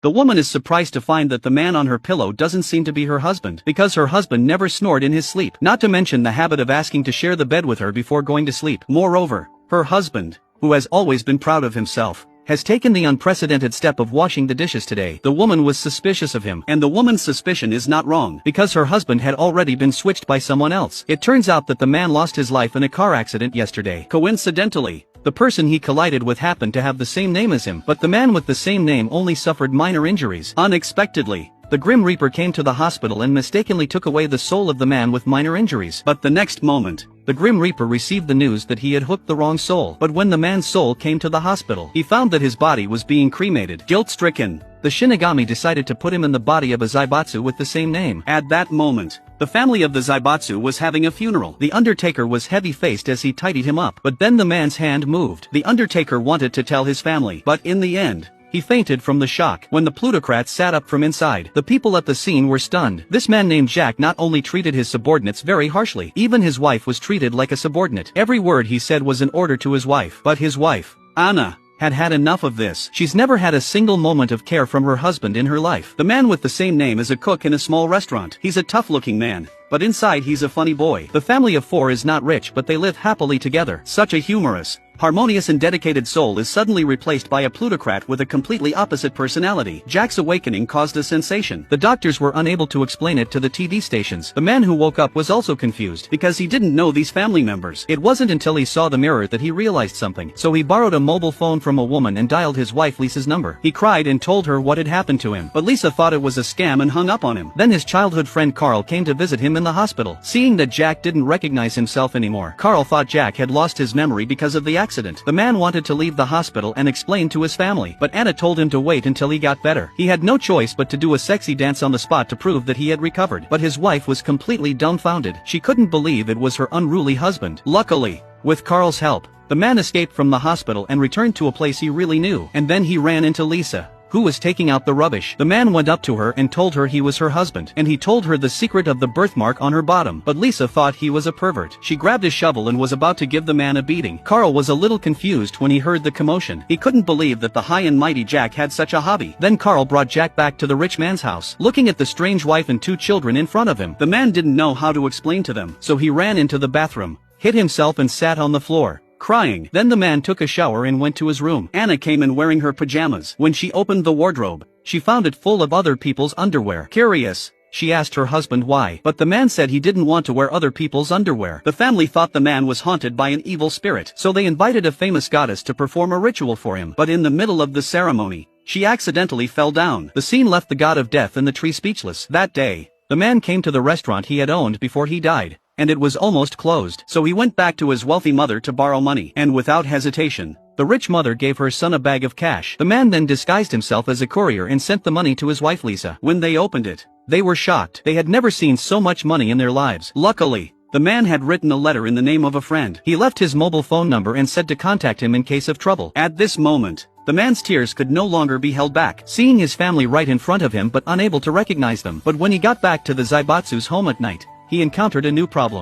The woman is surprised to find that the man on her pillow doesn't seem to be her husband, because her husband never snored in his sleep, not to mention the habit of asking to share the bed with her before going to sleep. Moreover, her husband, who has always been proud of himself, has taken the unprecedented step of washing the dishes today. The woman was suspicious of him, and the woman's suspicion is not wrong, because her husband had already been switched by someone else. It turns out that the man lost his life in a car accident yesterday. Coincidentally, the person he collided with happened to have the same name as him, but the man with the same name only suffered minor injuries. Unexpectedly, the Grim Reaper came to the hospital and mistakenly took away the soul of the man with minor injuries. But the next moment, the Grim Reaper received the news that he had hooked the wrong soul. But when the man's soul came to the hospital, he found that his body was being cremated. Guilt-stricken, the Shinigami decided to put him in the body of a Zaibatsu with the same name. At that moment, the family of the Zaibatsu was having a funeral. The Undertaker was heavy-faced as he tidied him up. But then the man's hand moved. The Undertaker wanted to tell his family, but in the end, he fainted from the shock. When the plutocrat sat up from inside, the people at the scene were stunned. This man named Jack not only treated his subordinates very harshly, even his wife was treated like a subordinate. Every word he said was an order to his wife. But his wife, Anna, had had enough of this. She's never had a single moment of care from her husband in her life. The man with the same name is a cook in a small restaurant. He's a tough-looking man, but inside he's a funny boy. The family of 4 is not rich, but they live happily together. Such a humorous, harmonious and dedicated soul is suddenly replaced by a plutocrat with a completely opposite personality. Jack's awakening caused a sensation. The doctors were unable to explain it to the TV stations. The man who woke up was also confused, because he didn't know these family members. It wasn't until he saw the mirror that he realized something. So he borrowed a mobile phone from a woman and dialed his wife Lisa's number. He cried and told her what had happened to him, but Lisa thought it was a scam and hung up on him. Then his childhood friend Carl came to visit him in the hospital. Seeing that Jack didn't recognize himself anymore, Carl thought Jack had lost his memory because of the accident. The man wanted to leave the hospital and explain to his family, but Anna told him to wait until he got better. He had no choice but to do a sexy dance on the spot to prove that he had recovered. But his wife was completely dumbfounded. She couldn't believe it was her unruly husband. Luckily, with Carl's help, the man escaped from the hospital and returned to a place he really knew. And then he ran into Lisa, who was taking out the rubbish. The man went up to her and told her he was her husband, and he told her the secret of the birthmark on her bottom. But Lisa thought he was a pervert. She grabbed his shovel and was about to give the man a beating. Carl was a little confused when he heard the commotion. He couldn't believe that the high and mighty Jack had such a hobby. Then Carl brought Jack back to the rich man's house. Looking at the strange wife and 2 children in front of him, the man didn't know how to explain to them, so he ran into the bathroom, hit himself and sat on the floor, crying. Then the man took a shower and went to his room. Anna came in wearing her pajamas. When she opened the wardrobe, she found it full of other people's underwear. Curious, she asked her husband why, but the man said he didn't want to wear other people's underwear. The family thought the man was haunted by an evil spirit, so they invited a famous goddess to perform a ritual for him. But in the middle of the ceremony, she accidentally fell down. The scene left the god of death in the tree speechless. That day, the man came to the restaurant he had owned before he died, and it was almost closed. So he went back to his wealthy mother to borrow money, and without hesitation, the rich mother gave her son a bag of cash. The man then disguised himself as a courier and sent the money to his wife Lisa. When they opened it, they were shocked. They had never seen so much money in their lives. Luckily, the man had written a letter in the name of a friend. He left his mobile phone number and said to contact him in case of trouble. At this moment, the man's tears could no longer be held back, seeing his family right in front of him but unable to recognize them. But when he got back to the Zaibatsu's home at night, he encountered a new problem.